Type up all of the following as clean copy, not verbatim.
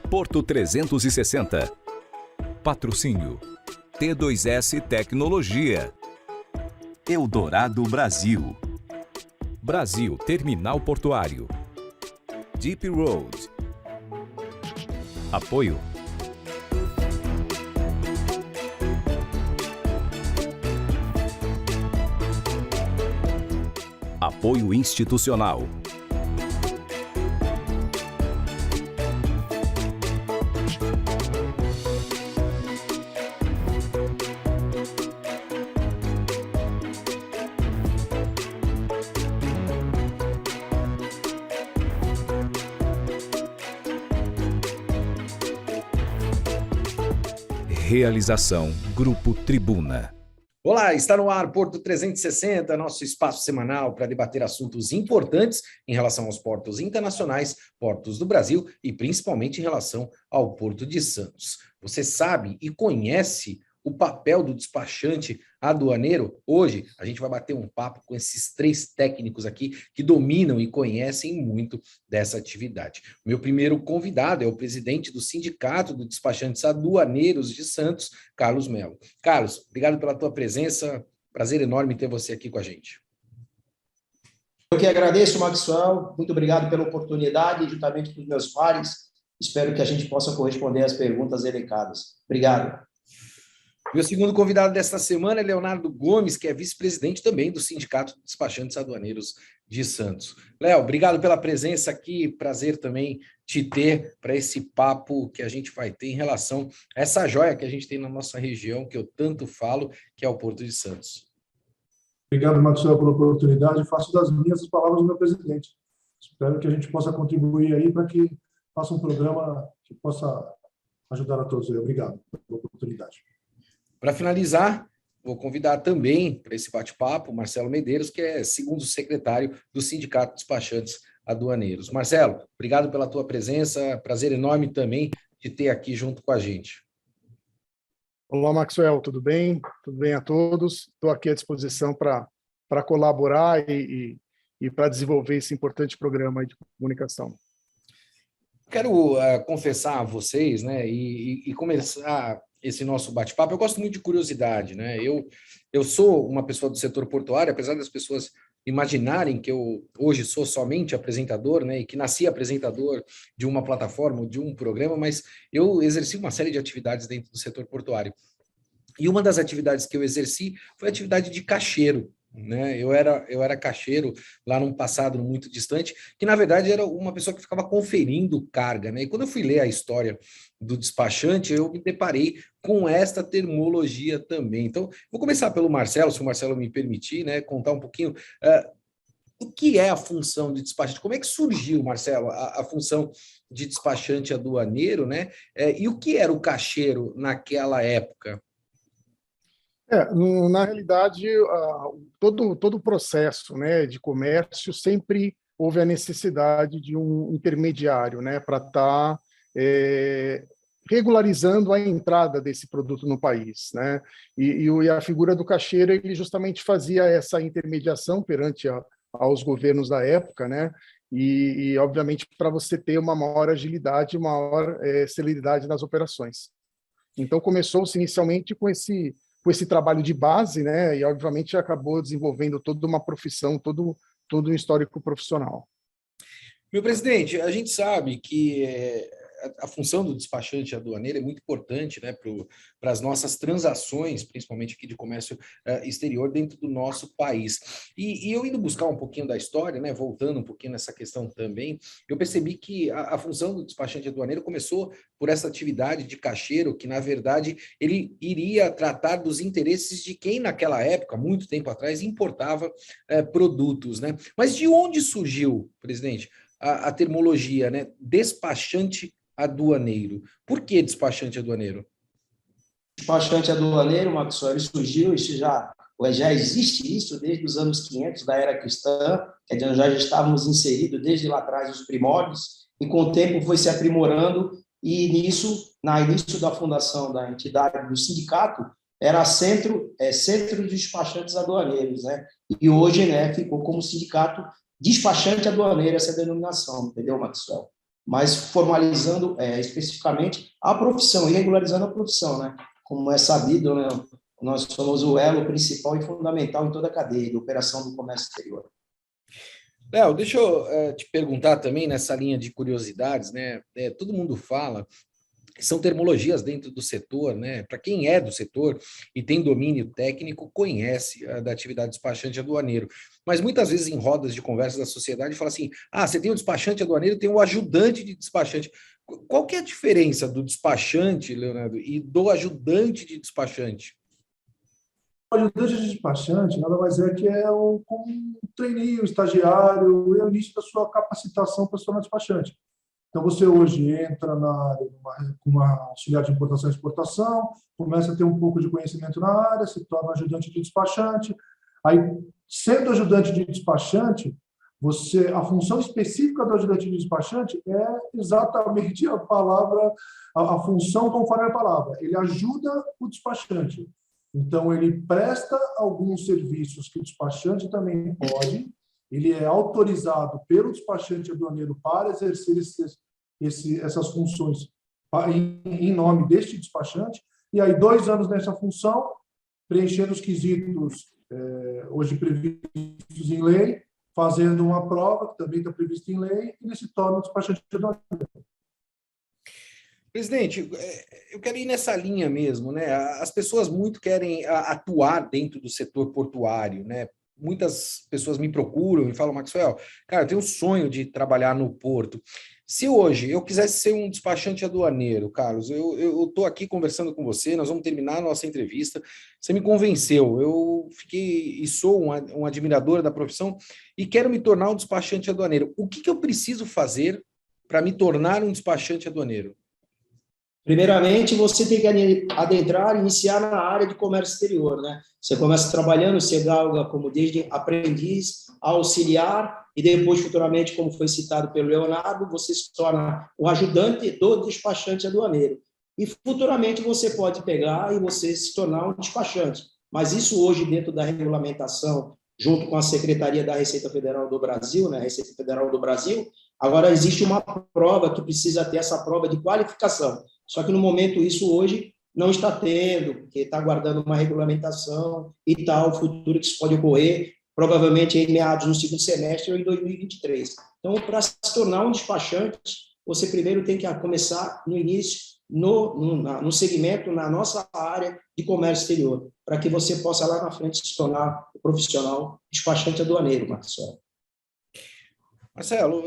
Porto 360. Patrocínio T2S Tecnologia. Eldorado Brasil. Brasil Terminal Portuário. Deep Road. Apoio Apoio institucional. Realização Grupo Tribuna. Olá, está no ar Porto 360, nosso espaço semanal para debater assuntos importantes em relação aos portos internacionais, portos do Brasil e principalmente em relação ao Porto de Santos. Você sabe e conhece o papel do despachante aduaneiro? Hoje a gente vai bater um papo com esses três técnicos aqui que dominam e conhecem muito dessa atividade. O meu primeiro convidado é o presidente do Sindicato dos Despachantes Aduaneiros de Santos, Carlos Melo. Carlos, obrigado pela tua presença, prazer enorme ter você aqui com a gente. Eu que agradeço, Maxwell, muito obrigado pela oportunidade, juntamente com os meus pares, espero que a gente possa corresponder às perguntas elencadas. Obrigado. Meu segundo convidado desta semana é Leonardo Gomes, que é vice-presidente também do Sindicato de Despachantes Aduaneiros de Santos. Léo, obrigado pela presença aqui, prazer também te ter para esse papo que a gente vai ter em relação a essa joia que a gente tem na nossa região, que eu tanto falo, que é o Porto de Santos. Obrigado, Maxwell, pela oportunidade. Faço das minhas as palavras do meu presidente. Espero que a gente possa contribuir aí para que faça um programa que possa ajudar a todos. Obrigado pela oportunidade. Para finalizar, vou convidar também para esse bate-papo o Marcelo Medeiros, que é segundo secretário do Sindicato de Despachantes Aduaneiros. Marcelo, obrigado pela tua presença, prazer enorme também de ter aqui junto com a gente. Olá, Maxwell, tudo bem? Tudo bem a todos? Estou aqui à disposição para colaborar e para desenvolver esse importante programa de comunicação. Quero confessar a vocês, né, e começar esse nosso bate-papo. Eu gosto muito de curiosidade, né? Eu sou uma pessoa do setor portuário, apesar das pessoas imaginarem que eu hoje sou somente apresentador, né, e que nasci apresentador de uma plataforma, de um programa, mas eu exerci uma série de atividades dentro do setor portuário. E uma das atividades que eu exerci foi a atividade de caixeiro, né? Eu era caixeiro lá num passado muito distante, que na verdade era uma pessoa que ficava conferindo carga, né? E quando eu fui ler a história do despachante, eu me deparei com esta termologia também. Então, vou começar pelo Marcelo, se o Marcelo me permitir, né, contar um pouquinho o que é a função de despachante, como é que surgiu, Marcelo, a função de despachante aduaneiro, né? E o que era o caixeiro naquela época? Na realidade, todo o processo, né, de comércio sempre houve a necessidade de um intermediário, né, para estar regularizando a entrada desse produto no país, né? E a figura do caixeiro, ele justamente fazia essa intermediação perante aos governos da época, né? E obviamente, para você ter uma maior agilidade, uma maior celeridade nas operações. Então, começou-se inicialmente com esse trabalho de base, né? E obviamente acabou desenvolvendo toda uma profissão, todo um histórico profissional. Meu presidente, a gente sabe que a função do despachante aduaneiro é muito importante, né, para as nossas transações, principalmente aqui de comércio exterior dentro do nosso país. E eu indo buscar um pouquinho da história, né, voltando um pouquinho nessa questão também, eu percebi que a função do despachante aduaneiro começou por essa atividade de caixeiro, que na verdade ele iria tratar dos interesses de quem naquela época, muito tempo atrás, importava produtos, né? Mas de onde surgiu, presidente, a termologia, né, despachante aduaneiro? Por que despachante aduaneiro? Despachante aduaneiro, Maxwell, ele surgiu, isso já existe isso desde os anos 500 da era cristã, quer dizer, já estávamos inseridos desde lá atrás os primórdios, e com o tempo foi se aprimorando, e no início da fundação da entidade do sindicato, era Centro de Despachantes Aduaneiros, né? E hoje, né, ficou como sindicato despachante aduaneiro essa denominação, entendeu, Maxwell? mas formalizando especificamente a profissão e regularizando a profissão, né? Como é sabido, né? Nós somos o elo principal e fundamental em toda a cadeia de operação do comércio exterior. Léo, deixa eu te perguntar também nessa linha de curiosidades, né? Todo mundo fala, são terminologias dentro do setor, né? Para quem é do setor e tem domínio técnico, conhece da atividade despachante aduaneiro. Mas muitas vezes em rodas de conversa da sociedade fala assim: ah, você tem o despachante aduaneiro, tem o ajudante de despachante. Qual que é a diferença do despachante, Leonardo, e do ajudante de despachante? O ajudante de despachante nada mais é que como um trainee, um estagiário, é o início da sua capacitação para se tornar despachante. Então, você hoje entra na área com uma auxiliar de importação e exportação, começa a ter um pouco de conhecimento na área, se torna ajudante de despachante. Aí, sendo ajudante de despachante, a função específica do ajudante de despachante é exatamente a palavra, a função conforme a palavra. Ele ajuda o despachante. Então, ele presta alguns serviços que o despachante também pode, ele é autorizado pelo despachante aduaneiro para exercer essas funções em nome deste despachante, e aí 2 anos nessa função, preenchendo os quesitos hoje previstos em lei, fazendo uma prova, que também está prevista em lei, e ele se torna despachante aduaneiro. Presidente, eu quero ir nessa linha mesmo, né? As pessoas muito querem atuar dentro do setor portuário, né? Muitas pessoas me procuram e falam: Maxwell, cara, eu tenho um sonho de trabalhar no porto. Se hoje eu quisesse ser um despachante aduaneiro, Carlos, eu estou aqui conversando com você, nós vamos terminar a nossa entrevista, você me convenceu, eu fiquei e sou um admirador da profissão e quero me tornar um despachante aduaneiro. O que eu preciso fazer para me tornar um despachante aduaneiro? Primeiramente, você tem que adentrar, iniciar na área de comércio exterior, né? Você começa trabalhando, você galga como desde aprendiz, auxiliar, e depois, futuramente, como foi citado pelo Leonardo, você se torna o ajudante do despachante aduaneiro. E, futuramente, você pode pegar e você se tornar um despachante. Mas isso hoje, dentro da regulamentação, junto com a Secretaria da Receita Federal do Brasil, né? Receita Federal do Brasil, agora existe uma prova que precisa ter essa prova de qualificação. Só que, no momento, isso hoje não está tendo, porque está aguardando uma regulamentação e tal, o futuro que isso pode ocorrer, provavelmente em meados do segundo semestre ou em 2023. Então, para se tornar um despachante, você primeiro tem que começar no início, no segmento, na nossa área de comércio exterior, para que você possa lá na frente se tornar o profissional despachante aduaneiro, Marcelo. Marcelo,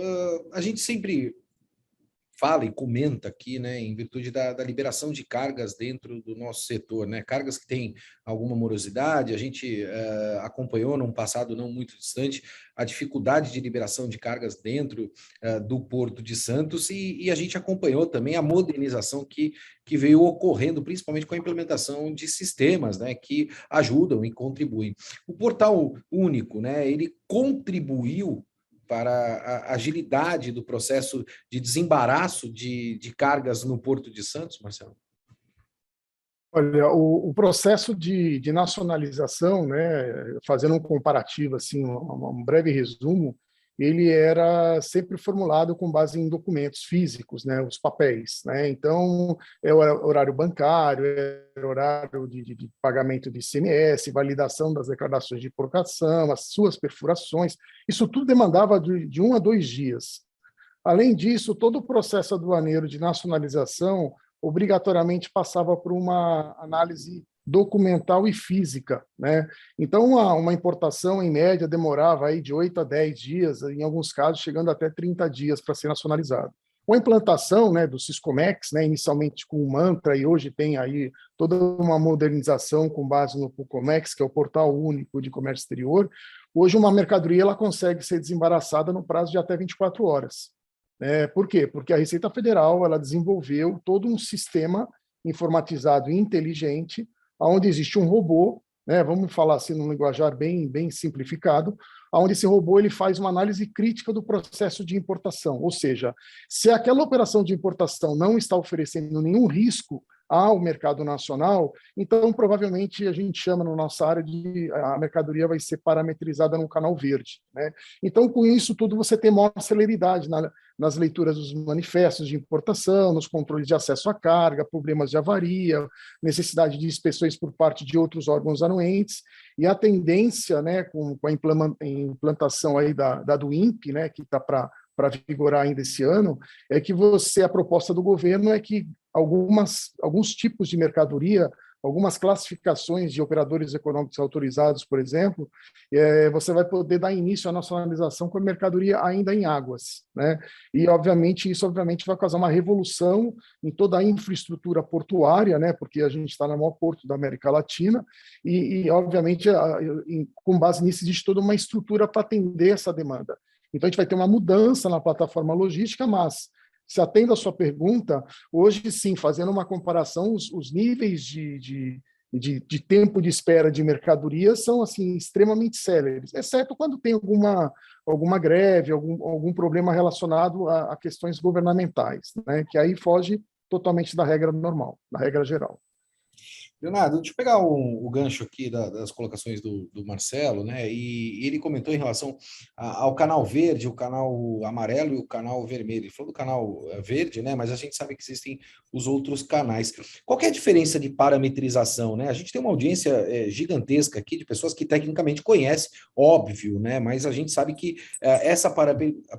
a gente sempre fala e comenta aqui, né, em virtude da liberação de cargas dentro do nosso setor, né, cargas que têm alguma morosidade. A gente acompanhou num passado não muito distante a dificuldade de liberação de cargas dentro do Porto de Santos e a gente acompanhou também a modernização que veio ocorrendo, principalmente com a implementação de sistemas, né, que ajudam e contribuem. O Portal Único, né, ele contribuiu para a agilidade do processo de desembaraço de cargas no Porto de Santos, Marcelo? Olha, o processo de nacionalização, né, fazendo um comparativo, assim, um breve resumo, ele era sempre formulado com base em documentos físicos, né, os papéis, né? Então, é o horário bancário, é o horário de pagamento de ICMS, validação das declarações de importação, as suas perfurações, isso tudo demandava de 1 a 2 dias. Além disso, todo o processo aduaneiro de nacionalização obrigatoriamente passava por uma análise documental e física, né? Então, uma importação, em média, demorava aí de 8 a 10 dias, em alguns casos, chegando até 30 dias para ser nacionalizado. Com a implantação, né, do Siscomex, né, inicialmente com o Mantra, e hoje tem aí toda uma modernização com base no Pucomex, que é o Portal Único de Comércio Exterior, hoje uma mercadoria ela consegue ser desembaraçada no prazo de até 24 horas. Por quê? Porque a Receita Federal ela desenvolveu todo um sistema informatizado e inteligente, onde existe um robô, né, vamos falar assim num linguajar bem simplificado, onde esse robô ele faz uma análise crítica do processo de importação, ou seja, se aquela operação de importação não está oferecendo nenhum risco ao mercado nacional, então provavelmente a gente chama na nossa área de a mercadoria vai ser parametrizada no canal verde, né? Então, com isso tudo, você tem maior celeridade nas leituras dos manifestos de importação, nos controles de acesso à carga, problemas de avaria, necessidade de inspeções por parte de outros órgãos anuentes, e a tendência, né, com a implantação aí do INPE, né, que está para vigorar ainda esse ano, é que a proposta do governo é que alguns tipos de mercadoria, algumas classificações de operadores econômicos autorizados, por exemplo, você vai poder dar início à nacionalização com a mercadoria ainda em águas, né? E, obviamente, isso vai causar uma revolução em toda a infraestrutura portuária, né? Porque a gente está no maior porto da América Latina obviamente, com base nisso, existe toda uma estrutura para atender essa demanda. Então, a gente vai ter uma mudança na plataforma logística, mas, se atendo à sua pergunta, hoje, sim, fazendo uma comparação, os níveis de tempo de espera de mercadorias são assim, extremamente céleres, exceto quando tem alguma greve, algum problema relacionado a questões governamentais, né, que aí foge totalmente da regra normal, da regra geral. Leonardo, deixa eu pegar o gancho aqui das colocações do Marcelo, né? E ele comentou em relação ao canal verde, o canal amarelo e o canal vermelho. Ele falou do canal verde, né? Mas a gente sabe que existem os outros canais. Qual que é a diferença de parametrização, né? A gente tem uma audiência gigantesca aqui de pessoas que tecnicamente conhecem, óbvio, né? Mas a gente sabe que essa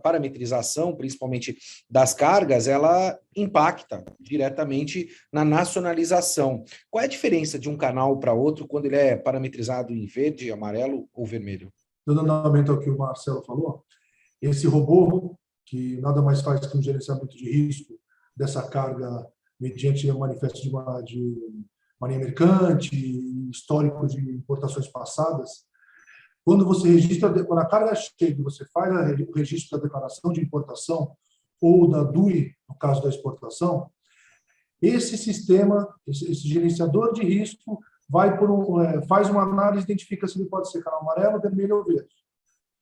parametrização, principalmente das cargas, ela impacta diretamente na nacionalização. Qual é a diferença de um canal para outro quando ele é parametrizado em verde, amarelo ou vermelho? Dando andamento ao que o Marcelo falou, esse robô, que nada mais faz que um gerenciamento de risco dessa carga mediante o manifesto de marinha mercante, histórico de importações passadas, quando a carga chega, você faz o registro da declaração de importação ou da DUI, no caso da exportação, esse sistema, esse gerenciador de risco, faz uma análise, identifica se ele pode ser canal amarelo, vermelho ou verde.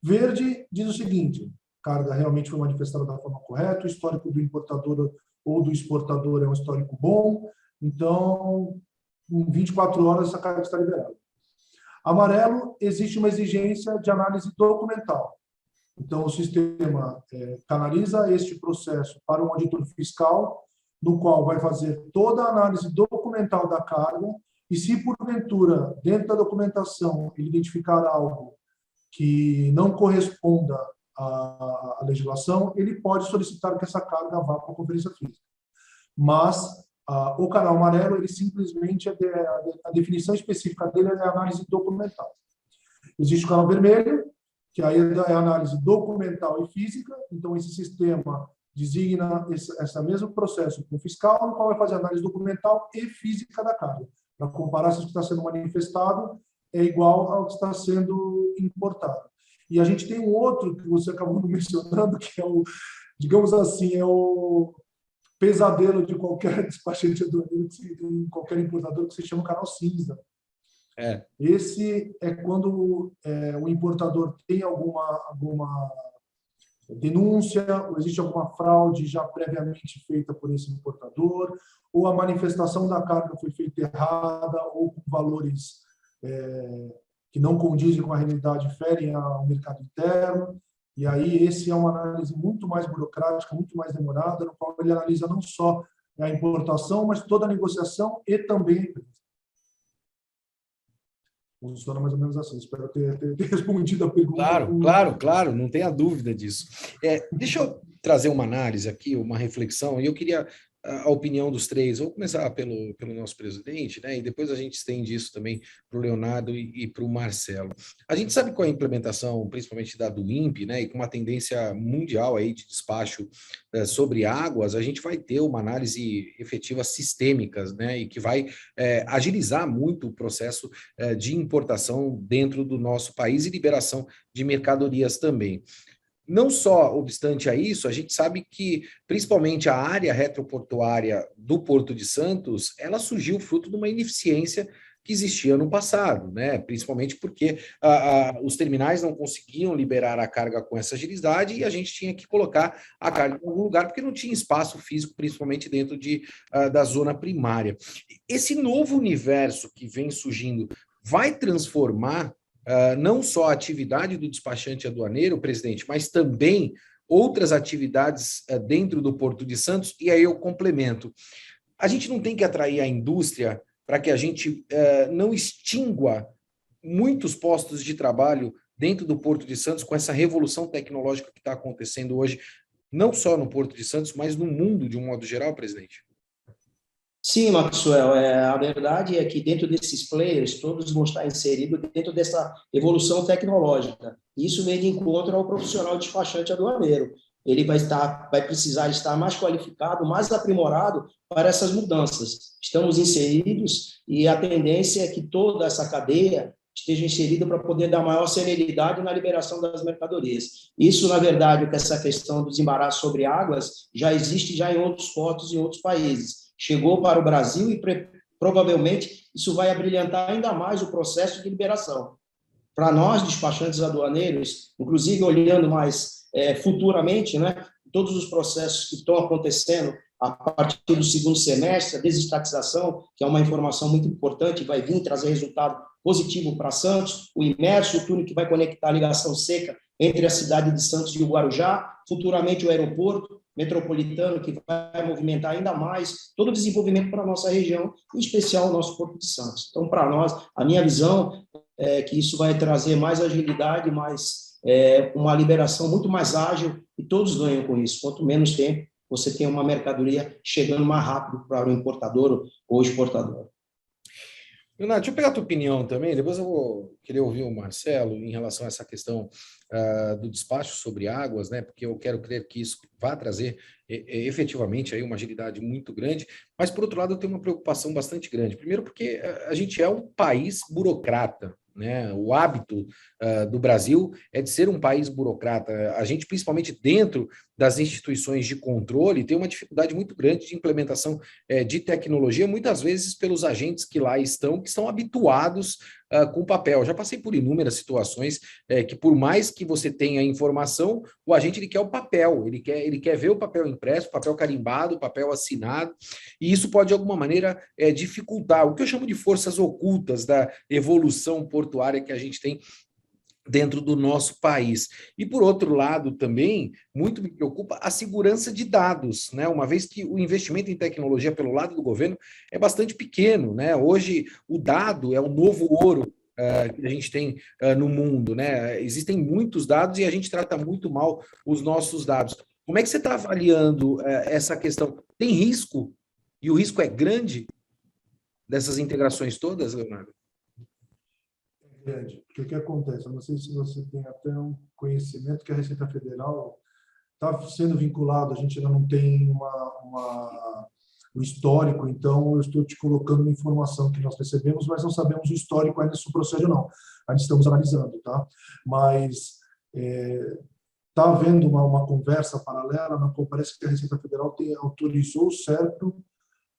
Verde diz o seguinte: a carga realmente foi manifestada da forma correta, o histórico do importador ou do exportador é um histórico bom, então, em 24 horas, essa carga está liberada. Amarelo, existe uma exigência de análise documental. Então, o sistema canaliza este processo para um auditor fiscal, no qual vai fazer toda a análise documental da carga, e se porventura, dentro da documentação, ele identificar algo que não corresponda à legislação, ele pode solicitar que essa carga vá para a conferência física. Mas o canal amarelo, ele simplesmente, a definição específica dele é a análise documental. Existe o canal vermelho, que aí é a análise documental e física, então esse sistema designa esse mesmo processo com o fiscal, no qual vai fazer a análise documental e física da carga, para comparar se o que está sendo manifestado é igual ao que está sendo importado. E a gente tem um outro que você acabou mencionando, que é digamos assim, é o pesadelo de qualquer despachante aduaneiro, qualquer importador, que se chama canal cinza. Esse é quando o importador tem alguma denúncia, ou existe alguma fraude já previamente feita por esse importador, ou a manifestação da carga foi feita errada, ou com valores que não condizem com a realidade, ferem ao mercado interno. E aí esse é uma análise muito mais burocrática, muito mais demorada, no qual ele analisa não só a importação, mas toda a negociação e também a empresa. Funciona mais ou menos assim. Espero ter respondido a pergunta. Claro, não tenha dúvida disso. Deixa eu trazer uma análise aqui, uma reflexão, e eu queria a opinião dos três. Vou começar pelo nosso presidente, né? E depois a gente estende isso também para o Leonardo e para o Marcelo. A gente sabe com a implementação, principalmente do INPE, né? E com uma tendência mundial aí de despacho sobre águas, a gente vai ter uma análise efetiva sistêmicas, né? E que vai agilizar muito o processo de importação dentro do nosso país e liberação de mercadorias também. Não só obstante a isso, a gente sabe que, principalmente a área retroportuária do Porto de Santos, ela surgiu fruto de uma ineficiência que existia no passado, né? Principalmente porque os terminais não conseguiam liberar a carga com essa agilidade e a gente tinha que colocar a carga em algum lugar porque não tinha espaço físico, principalmente dentro da zona primária. Esse novo universo que vem surgindo vai transformar não só a atividade do despachante aduaneiro, presidente, mas também outras atividades dentro do Porto de Santos, e aí eu complemento. A gente não tem que atrair a indústria para que a gente não extingua muitos postos de trabalho dentro do Porto de Santos com essa revolução tecnológica que está acontecendo hoje, não só no Porto de Santos, mas no mundo de um modo geral, presidente? Sim, Maxwell, a verdade é que dentro desses players, todos vão estar inseridos dentro dessa evolução tecnológica. Isso vem de encontro ao profissional despachante aduaneiro. Ele vai precisar estar mais qualificado, mais aprimorado para essas mudanças. Estamos inseridos e a tendência é que toda essa cadeia esteja inserida para poder dar maior celeridade na liberação das mercadorias. Isso, na verdade, com essa questão do desembaraço sobre águas, já existe já em outros portos e outros países. Chegou para o Brasil e provavelmente isso vai abrilhantar ainda mais o processo de liberação. Para nós, despachantes aduaneiros, inclusive olhando mais futuramente, né, todos os processos que estão acontecendo a partir do segundo semestre, a desestatização, que é uma informação muito importante, vai vir trazer resultado positivo para Santos, o imerso, o túnel que vai conectar a ligação seca entre a cidade de Santos e o Guarujá, futuramente o aeroporto metropolitano, que vai movimentar ainda mais todo o desenvolvimento para a nossa região, em especial o nosso Porto de Santos. Então, para nós, a minha visão é que isso vai trazer mais agilidade, uma liberação muito mais ágil, e todos ganham com isso. Quanto menos tempo você tem uma mercadoria chegando mais rápido para o importador ou exportador. Leonardo, deixa eu pegar a tua opinião também, depois eu vou querer ouvir o Marcelo em relação a essa questão do despacho sobre águas, né? Porque eu quero crer que isso vai trazer efetivamente aí uma agilidade muito grande, mas por outro lado eu tenho uma preocupação bastante grande. Primeiro porque a gente é um país burocrata, né? O hábito do Brasil é de ser um país burocrata. A gente, principalmente dentro das instituições de controle, tem uma dificuldade muito grande de implementação de tecnologia, muitas vezes pelos agentes que lá estão, que estão habituados com papel. Já passei por inúmeras situações que, por mais que você tenha informação, o agente ele quer o papel, ele quer ver o papel impresso, o papel carimbado, o papel assinado, e isso pode, de alguma maneira, dificultar o que eu chamo de forças ocultas da evolução portuária que a gente tem dentro do nosso país. E, por outro lado, também, muito me preocupa a segurança de dados, né? Uma vez que o investimento em tecnologia pelo lado do governo é bastante pequeno, né? Hoje, o dado é o novo ouro que a gente tem no mundo, né? Existem muitos dados e a gente trata muito mal os nossos dados. Como é que você está avaliando essa questão? Tem risco? E o risco é grande dessas integrações todas, Leonardo? Grande, porque o que acontece? Eu não sei se você tem até um conhecimento que a Receita Federal está sendo vinculado, a gente ainda não tem o histórico, então eu estou te colocando uma informação que nós recebemos, mas não sabemos o histórico ainda se o procede ou não. Ainda estamos analisando, tá? Mas está havendo uma conversa paralela na qual parece que a Receita Federal autorizou o CERPRO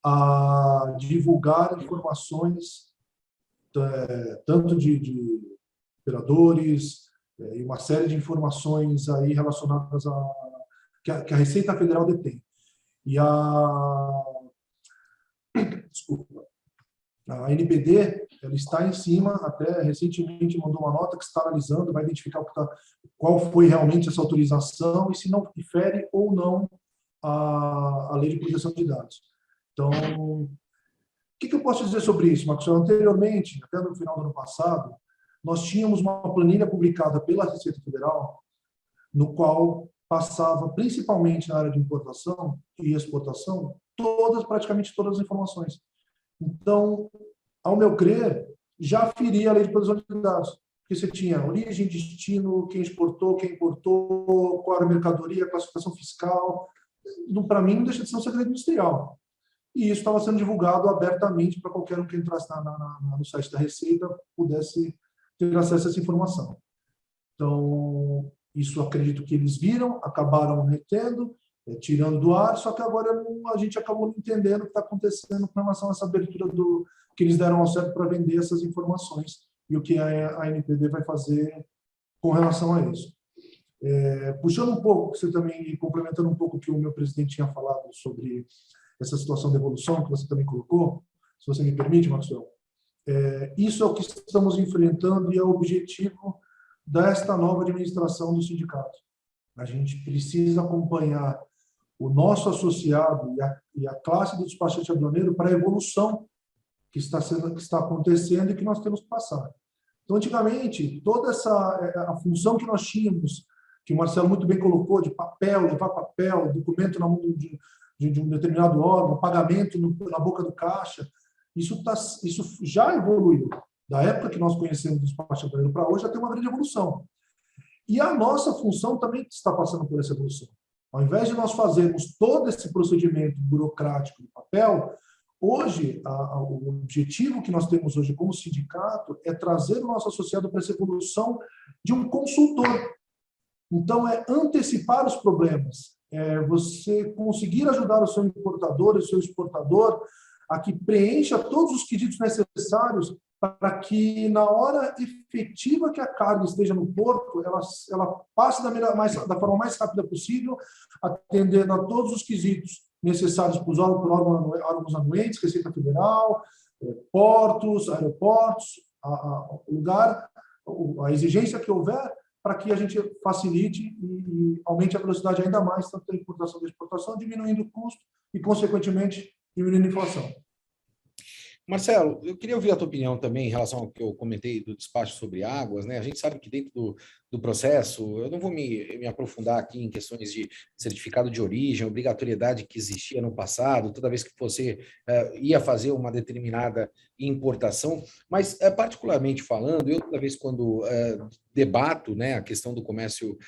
a divulgar informações tanto de operadores e uma série de informações aí relacionadas que a Receita Federal detém. E a NPD ela está em cima, até recentemente mandou uma nota que está analisando, vai identificar qual foi realmente essa autorização e se não difere ou não a lei de proteção de dados. Então, o que eu posso dizer sobre isso, Marcos? Anteriormente, até no final do ano passado, nós tínhamos uma planilha publicada pela Receita Federal, no qual passava, principalmente na área de importação e exportação, praticamente todas as informações. Então, ao meu crer, já feria a lei de proteção de dados, porque você tinha origem, destino, quem exportou, quem importou, qual era a mercadoria, classificação fiscal. Para mim, não deixa de ser um segredo industrial. E isso estava sendo divulgado abertamente para qualquer um que entrasse no site da Receita pudesse ter acesso a essa informação. Então, isso acredito que eles viram, acabaram retendo, tirando do ar, só que agora a gente acabou não entendendo o que está acontecendo com relação a essa abertura que eles deram ao certo para vender essas informações e o que a ANPD vai fazer com relação a isso. Puxando um pouco, você também, e complementando um pouco o que o meu presidente tinha falado sobre essa situação de evolução que você também colocou, se você me permite, Maxwell, isso é o que estamos enfrentando e é o objetivo desta nova administração do sindicato. A gente precisa acompanhar o nosso associado e a classe do despachante aduaneiro para a evolução que está acontecendo e que nós temos que passar. Então, antigamente, toda a função que nós tínhamos, que o Marcelo muito bem colocou, de papel, levar papel, documento na mão de um determinado órgão, pagamento na boca do caixa, isso já evoluiu. Da época que nós conhecemos o despacho aduaneiro para hoje, já tem uma grande evolução. E a nossa função também está passando por essa evolução. Ao invés de nós fazermos todo esse procedimento burocrático de papel, hoje, o objetivo que nós temos hoje como sindicato é trazer o nosso associado para essa evolução de um consultor. Então, é antecipar os problemas, você conseguir ajudar o seu importador e o seu exportador a que preencha todos os quesitos necessários para que, na hora efetiva que a carga esteja no porto, ela passe da forma mais rápida possível, atendendo a todos os quesitos necessários por órgãos anuentes, Receita Federal, portos, aeroportos, a exigência que houver, para que a gente facilite e aumente a velocidade ainda mais, tanto da importação e da exportação, diminuindo o custo e, consequentemente, diminuindo a inflação. Marcelo, eu queria ouvir a tua opinião também em relação ao que eu comentei do despacho sobre águas, né? A gente sabe que dentro do processo, eu não vou me aprofundar aqui em questões de certificado de origem, obrigatoriedade que existia no passado, toda vez que você ia fazer uma determinada importação, mas particularmente falando, eu toda vez quando debato, né, a questão do comércio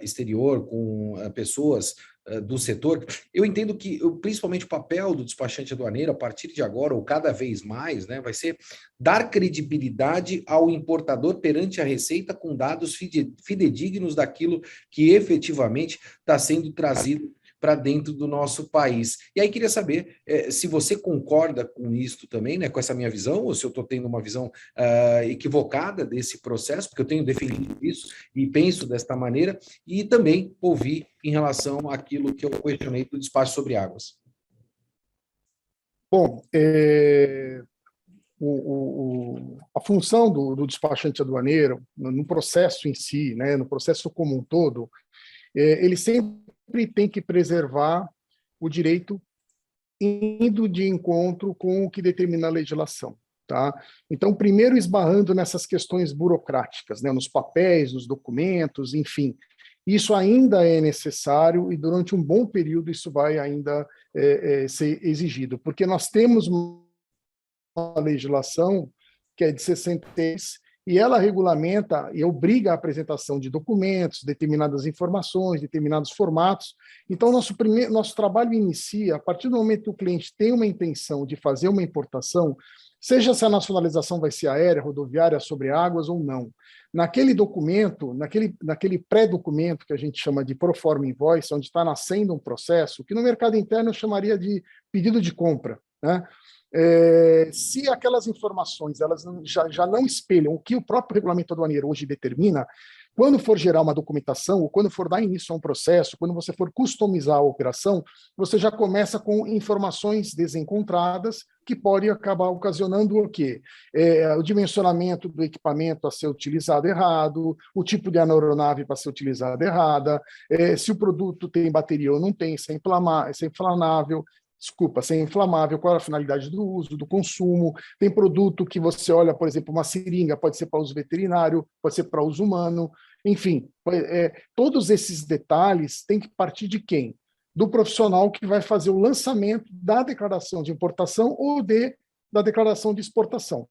exterior com pessoas do setor, eu entendo que principalmente o papel do despachante aduaneiro a partir de agora, ou cada vez mais, né, vai ser dar credibilidade ao importador perante a Receita com dados fidedignos daquilo que efetivamente está sendo trazido para dentro do nosso país. E aí queria saber se você concorda com isso também, né, com essa minha visão, ou se eu estou tendo uma visão equivocada desse processo, porque eu tenho defendido isso e penso desta maneira, e também ouvir em relação àquilo que eu questionei do despacho sobre águas. Bom, a função do despachante aduaneiro, no processo em si, né, no processo como um todo, ele sempre tem que preservar o direito indo de encontro com o que determina a legislação. Tá? Então, primeiro esbarrando nessas questões burocráticas, né, nos papéis, nos documentos, enfim. Isso ainda é necessário e durante um bom período isso vai ainda ser exigido, porque nós temos uma legislação que é de 66 e ela regulamenta e obriga a apresentação de documentos, determinadas informações, determinados formatos. Então, nosso trabalho inicia a partir do momento que o cliente tem uma intenção de fazer uma importação, seja se a nacionalização vai ser aérea, rodoviária, sobre águas ou não. Naquele documento, naquele pré-documento que a gente chama de proforma invoice, onde está nascendo um processo, que no mercado interno eu chamaria de pedido de compra, né? Se aquelas informações elas já não espelham o que o próprio regulamento aduaneiro hoje determina, quando for gerar uma documentação, ou quando for dar início a um processo, quando você for customizar a operação, você já começa com informações desencontradas que podem acabar ocasionando o quê? O dimensionamento do equipamento a ser utilizado errado, o tipo de aeronave para ser utilizada errada, se o produto tem bateria ou não tem, se é inflamável, sem inflamável, qual é a finalidade do uso, do consumo. Tem produto que você olha, por exemplo, uma seringa, pode ser para uso veterinário, pode ser para uso humano, enfim. Todos esses detalhes têm que partir de quem? Do profissional que vai fazer o lançamento da declaração de importação ou da declaração de exportação.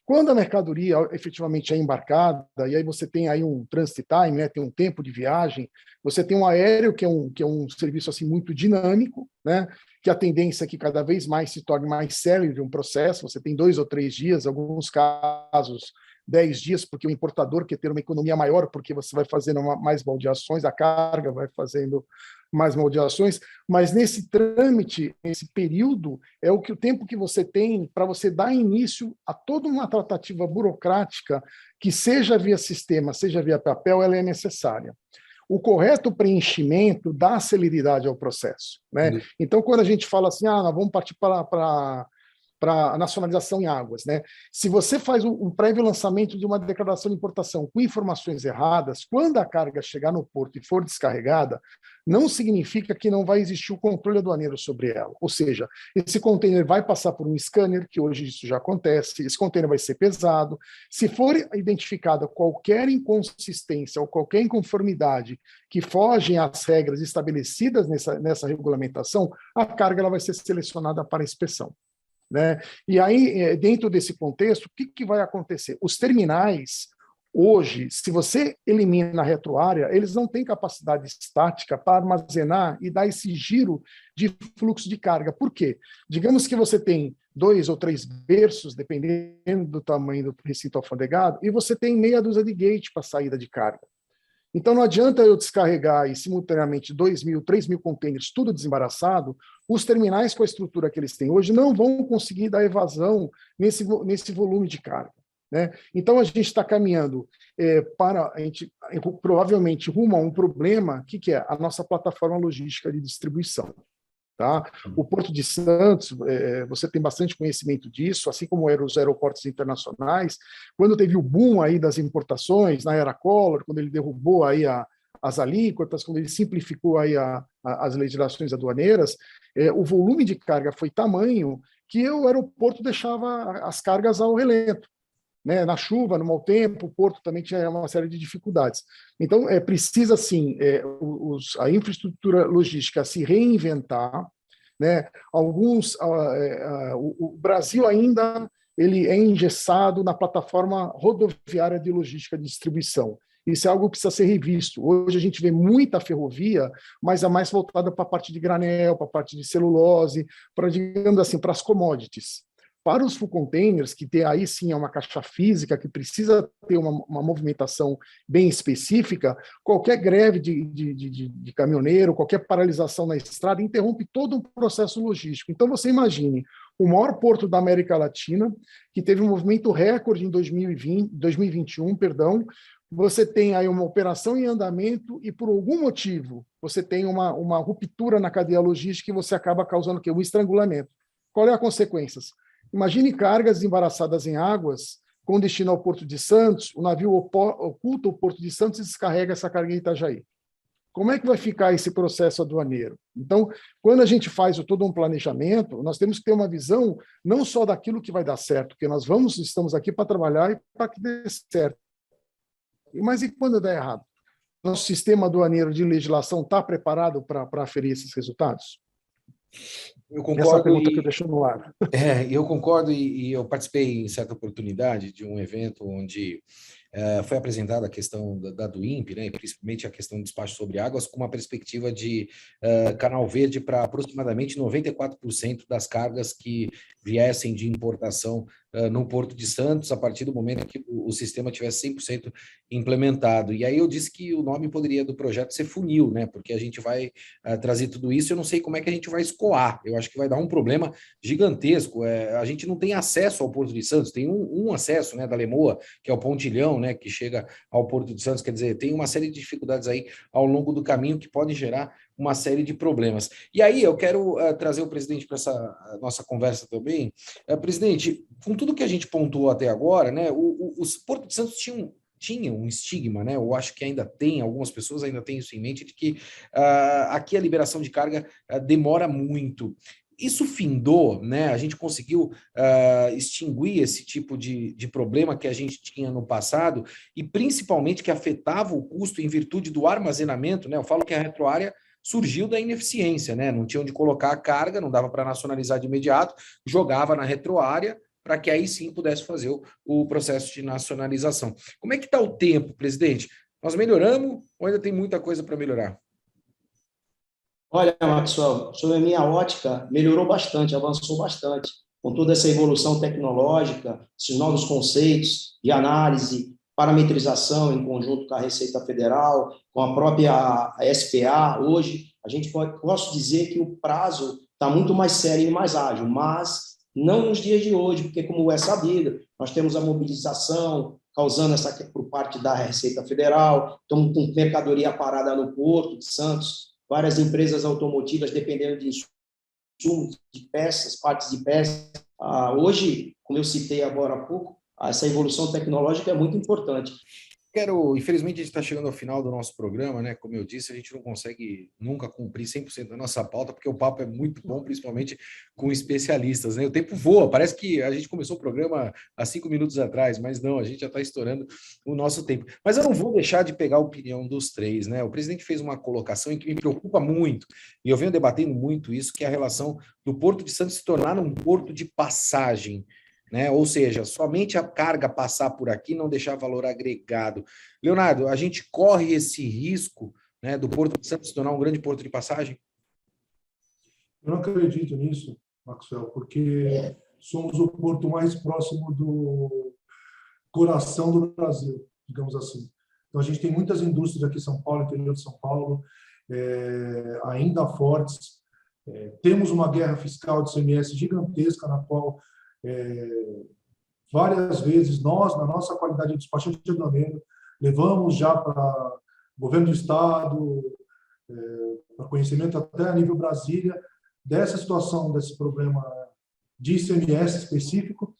Quando a mercadoria efetivamente é embarcada, e aí você tem aí um transit time, né, tem um tempo de viagem, você tem um aéreo, que é um serviço assim, muito dinâmico, né, que a tendência é que cada vez mais se torne mais célere um processo, você tem 2 ou 3 dias, alguns casos 10 dias, porque o importador quer ter uma economia maior, porque você vai fazendo mais baldeações, a carga vai fazendo mais baldeações, mas nesse trâmite, nesse período, é o tempo que você tem para você dar início a toda uma tratativa burocrática que, seja via sistema, seja via papel, ela é necessária. O correto preenchimento dá celeridade ao processo, né? Então, quando a gente fala assim, nós vamos partir para a nacionalização em águas, né? Se você faz um prévio lançamento de uma declaração de importação com informações erradas, quando a carga chegar no porto e for descarregada, não significa que não vai existir o controle aduaneiro sobre ela. Ou seja, esse container vai passar por um scanner, que hoje isso já acontece, esse container vai ser pesado. Se for identificada qualquer inconsistência ou qualquer inconformidade que fogem às regras estabelecidas nessa regulamentação, a carga ela vai ser selecionada para inspeção, né? E aí, dentro desse contexto, o que vai acontecer? Os terminais, hoje, se você elimina a retroárea, eles não têm capacidade estática para armazenar e dar esse giro de fluxo de carga. Por quê? Digamos que você tem 2 ou 3 berços, dependendo do tamanho do recinto alfandegado, e você tem meia dúzia de gate para saída de carga. Então, não adianta eu descarregar e, simultaneamente, 2.000, 3.000 containers, tudo desembaraçado. Os terminais, com a estrutura que eles têm hoje, não vão conseguir dar evasão nesse volume de carga, né? Então, a gente está caminhando provavelmente, rumo a um problema, que é a nossa plataforma logística de distribuição. Tá? O Porto de Santos, você tem bastante conhecimento disso, assim como eram os aeroportos internacionais. Quando teve o boom aí das importações, na era Collor, quando ele derrubou aí as alíquotas, quando ele simplificou aí as legislações aduaneiras, o volume de carga foi tamanho que o aeroporto deixava as cargas ao relento, né? Na chuva, no mau tempo, o porto também tinha uma série de dificuldades. Então, precisa, sim, a infraestrutura logística se reinventar, né? O Brasil ainda ele é engessado na plataforma rodoviária de logística de distribuição. Isso é algo que precisa ser revisto. Hoje a gente vê muita ferrovia, mas é mais voltada para a parte de granel, para a parte de celulose, para, digamos assim, para as commodities. Para os full containers, que tem aí sim uma caixa física, que precisa ter uma movimentação bem específica, qualquer greve de caminhoneiro, qualquer paralisação na estrada, interrompe todo um processo logístico. Então, você imagine o maior porto da América Latina, que teve um movimento recorde em 2021, você tem aí uma operação em andamento e, por algum motivo, você tem uma ruptura na cadeia logística e você acaba causando o quê? Um estrangulamento. Qual é a consequência? Imagine cargas embaraçadas em águas com destino ao Porto de Santos, o navio oculta o Porto de Santos e descarrega essa carga em Itajaí. Como é que vai ficar esse processo aduaneiro? Então, quando a gente faz todo um planejamento, nós temos que ter uma visão não só daquilo que vai dar certo, porque nós estamos aqui para trabalhar e para que dê certo. Mas e quando der errado? Nosso sistema aduaneiro de legislação está preparado para aferir esses resultados? Eu concordo. Essa é a pergunta que eu deixo no ar. Eu concordo e eu participei em certa oportunidade de um evento onde foi apresentada a questão da do INPE, né, principalmente a questão do despacho sobre águas, com uma perspectiva de canal verde para aproximadamente 94% das cargas que viessem de importação no Porto de Santos, a partir do momento que o sistema tivesse 100% implementado. E aí eu disse que o nome do projeto ser funil, né? Porque a gente vai trazer tudo isso, eu não sei como é que a gente vai escoar, eu acho que vai dar um problema gigantesco. A gente não tem acesso ao Porto de Santos, tem um acesso, né, da Lemoa, que é o pontilhão, né, que chega ao Porto de Santos, quer dizer, tem uma série de dificuldades aí ao longo do caminho que podem gerar uma série de problemas. E aí eu quero trazer o presidente para essa nossa conversa também. Presidente, com tudo que a gente pontuou até agora, né, os Porto de Santos tinha um estigma, né? Eu acho que ainda tem, algumas pessoas ainda têm isso em mente, de que aqui a liberação de carga demora muito. Isso findou, né? A gente conseguiu extinguir esse tipo de problema que a gente tinha no passado e principalmente que afetava o custo em virtude do armazenamento, né? Eu falo que a retroárea surgiu da ineficiência, né? Não tinha onde colocar a carga, não dava para nacionalizar de imediato, jogava na retroárea para que aí sim pudesse fazer o processo de nacionalização. Como é que está o tempo, presidente? Nós melhoramos ou ainda tem muita coisa para melhorar? Olha, Maxwell, sob a minha ótica, melhorou bastante, avançou bastante. com toda essa evolução tecnológica, esses novos conceitos de análise, parametrização em conjunto com a Receita Federal, com a própria SPA, hoje posso dizer que o prazo está muito mais sério e mais ágil, mas não nos dias de hoje, porque, como é sabido, nós temos a mobilização causando essa por parte da Receita Federal, estamos com mercadoria parada no Porto de Santos, várias empresas automotivas dependendo de insumos, de peças, partes de peças. Hoje, como eu citei agora há pouco, essa evolução tecnológica é muito importante. Infelizmente, a gente está chegando ao final do nosso programa, né? Como eu disse, a gente não consegue nunca cumprir 100% da nossa pauta, porque o papo é muito bom, principalmente com especialistas, né? O tempo voa, parece que a gente começou o programa há 5 minutos atrás, mas não, a gente já está estourando o nosso tempo. Mas eu não vou deixar de pegar a opinião dos três, né? O presidente fez uma colocação em que me preocupa muito, e eu venho debatendo muito isso, que é a relação do Porto de Santos se tornar um porto de passagem, né? Ou seja, somente a carga passar por aqui, não deixar valor agregado. Leonardo, a gente corre esse risco, né, do Porto de Santos se tornar um grande porto de passagem? Eu não acredito nisso, Maxwell, porque somos o porto mais próximo do coração do Brasil, digamos assim. Então, a gente tem muitas indústrias aqui em São Paulo, interior de São Paulo, ainda fortes. Temos uma guerra fiscal de ICMS gigantesca, na qual várias vezes nós, na nossa qualidade de despachante de aduaneiro, levamos já para o governo do estado, para conhecimento até a nível Brasília, dessa situação, desse problema de ICMS específico,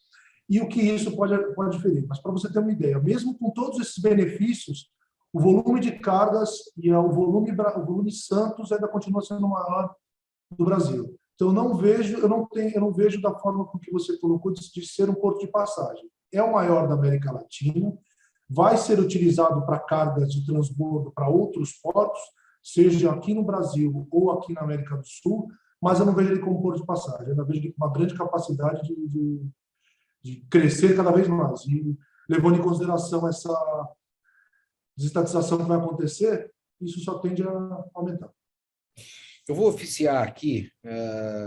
e o que isso pode ferir. Mas, para você ter uma ideia, mesmo com todos esses benefícios, o volume de cargas e o volume Santos ainda continua sendo maior do Brasil. Então, eu não vejo da forma com que você colocou de ser um porto de passagem. É o maior da América Latina, vai ser utilizado para cargas de transbordo para outros portos, seja aqui no Brasil ou aqui na América do Sul, mas eu não vejo ele como porto de passagem. Eu ainda vejo ele com uma grande capacidade de crescer cada vez mais. E, levando em consideração essa desestatização que vai acontecer, isso só tende a aumentar. Eu vou oficiar aqui,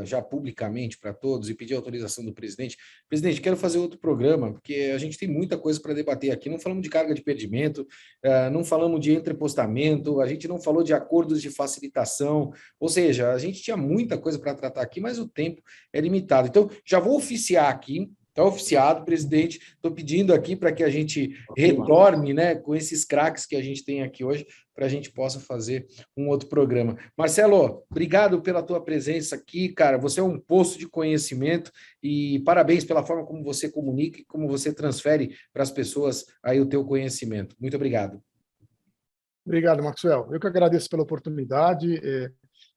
já publicamente para todos, e pedir autorização do presidente. Presidente, quero fazer outro programa, porque a gente tem muita coisa para debater aqui. Não falamos de carga de perdimento, não falamos de entrepostamento, a gente não falou de acordos de facilitação, ou seja, a gente tinha muita coisa para tratar aqui, mas o tempo é limitado. Então, já vou oficiar aqui. Está oficiado, presidente. Estou pedindo aqui para que a gente retorne, né, com esses craques que a gente tem aqui hoje, para a gente possa fazer um outro programa. Marcelo, obrigado pela tua presença aqui, cara. Você é um poço de conhecimento e parabéns pela forma como você comunica e como você transfere para as pessoas aí o teu conhecimento. Muito obrigado. Obrigado, Maxwell. Eu que agradeço pela oportunidade.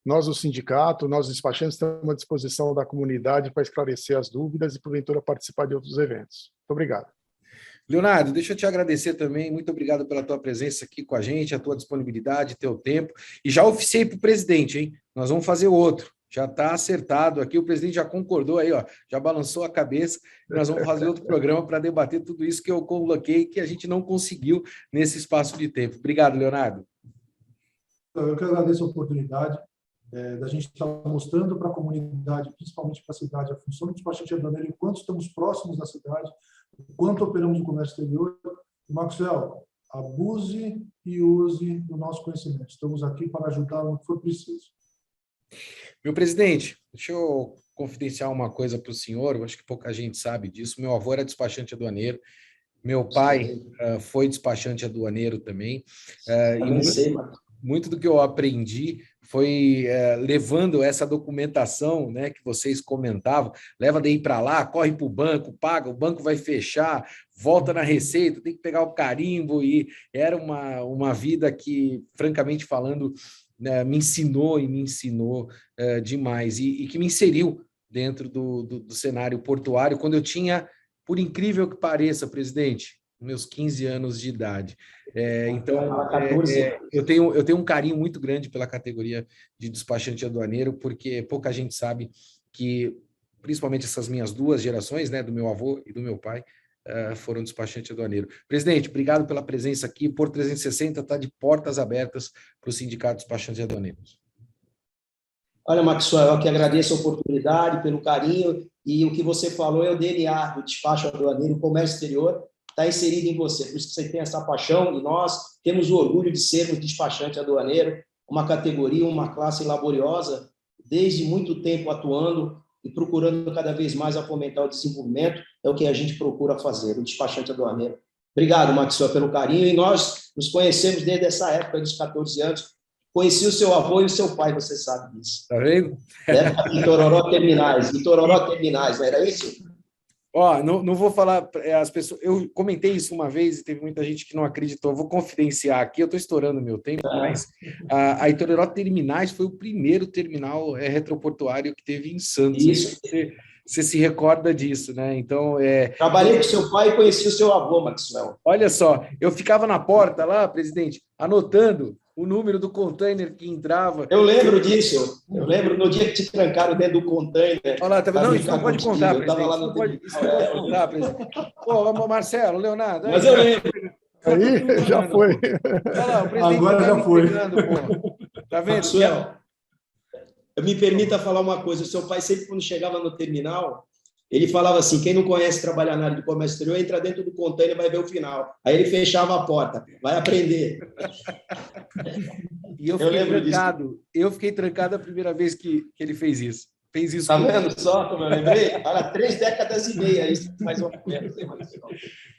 Nós, o sindicato, nós, despachantes, estamos à disposição da comunidade para esclarecer as dúvidas e, porventura, participar de outros eventos. Muito obrigado. Leonardo, deixa eu te agradecer também. Muito obrigado pela tua presença aqui com a gente, a tua disponibilidade, teu tempo. E já oficiei para o presidente, hein? Nós vamos fazer outro. Já está acertado aqui, o presidente já concordou aí, ó, já balançou a cabeça. Nós vamos fazer outro programa para debater tudo isso que eu coloquei, que a gente não conseguiu nesse espaço de tempo. Obrigado, Leonardo. Eu que agradeço a oportunidade da gente estar mostrando para a comunidade, principalmente para a cidade, a função do despachante aduaneiro, o quanto estamos próximos da cidade, o quanto operamos no comércio exterior. Maxwell, abuse e use do nosso conhecimento. Estamos aqui para ajudar no que for preciso. Meu presidente, deixa eu confidenciar uma coisa para o senhor, eu acho que pouca gente sabe disso. Meu avô era despachante aduaneiro, meu pai foi despachante aduaneiro também. Muito do que eu aprendi foi levando essa documentação, né, que vocês comentavam, leva daí para lá, corre para o banco, paga, o banco vai fechar, volta na Receita, tem que pegar o carimbo, e era uma vida que, francamente falando, me ensinou demais, e que me inseriu dentro do cenário portuário, quando eu tinha, por incrível que pareça, presidente, meus 15 anos de idade. Então, eu tenho um carinho muito grande pela categoria de despachante aduaneiro, porque pouca gente sabe que, principalmente essas minhas duas gerações, né, do meu avô e do meu pai, foram despachante aduaneiro. Presidente, obrigado pela presença aqui. Porto 360 está de portas abertas para o Sindicato de Despachantes Aduaneiros. Olha, Maxwell, eu que agradeço a oportunidade, pelo carinho, e o que você falou é o DNA do despacho aduaneiro, o comércio exterior está inserido em você, por isso que você tem essa paixão, e nós temos o orgulho de sermos despachante aduaneiro, uma categoria, uma classe laboriosa, desde muito tempo atuando e procurando cada vez mais a fomentar o desenvolvimento, é o que a gente procura fazer, o despachante aduaneiro. Obrigado, Maxwell, pelo carinho, e nós nos conhecemos desde essa época, dos 14 anos. Conheci o seu avô e o seu pai, você sabe disso. Tá vendo? Época de Itororó Terminais, não era isso? Ó, não vou falar as pessoas. Eu comentei isso uma vez e teve muita gente que não acreditou. Vou confidenciar aqui, eu estou estourando meu tempo, mas a Itororó Terminais foi o primeiro terminal retroportuário que teve em Santos. Isso. Você se recorda disso, né? Então, trabalhei com seu pai e conheci o seu avô, Maxwell. Olha só, eu ficava na porta lá, presidente, anotando o número do container que entrava. Eu lembro disso. Eu lembro no dia que te trancaram dentro do container. Olha lá, tá vendo? Não, isso não pode contar, presidente. Isso não pode contar, presidente. Pô, Marcelo, Leonardo. Mas eu lembro. Aí já foi. Olha lá, o presidente Agora tá já me foi. pegando, pô. Tá vendo? Maxwell, me permita falar uma coisa. O seu pai sempre, quando chegava no terminal, ele falava assim, quem não conhece trabalhar na área de comércio exterior, entra dentro do container e vai ver o final. Aí ele fechava a porta, vai aprender. E eu fiquei trancado. Eu fiquei trancado a primeira vez que ele fez isso. Fez isso. Tá vendo só como eu lembrei? Olha, 3 décadas e meia, isso mais ou menos.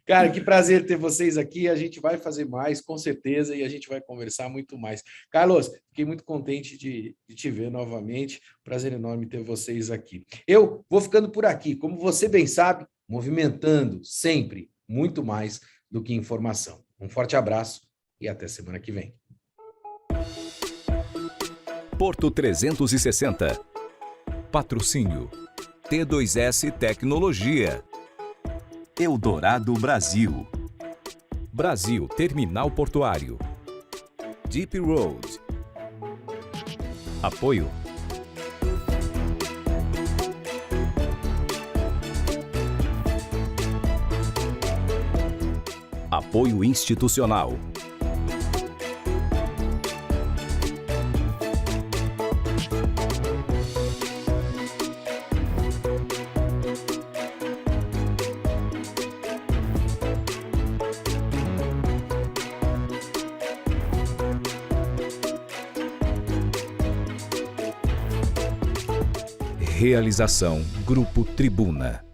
Cara, que prazer ter vocês aqui. A gente vai fazer mais, com certeza, e a gente vai conversar muito mais. Carlos, fiquei muito contente de te ver novamente. Prazer enorme ter vocês aqui. Eu vou ficando por aqui, como você bem sabe, movimentando sempre muito mais do que informação. Um forte abraço e até semana que vem. Porto 360. Patrocínio. T2S Tecnologia. Eldorado Brasil. Brasil Terminal Portuário. Deep Road. Apoio. Apoio institucional. Realização Grupo Tribuna.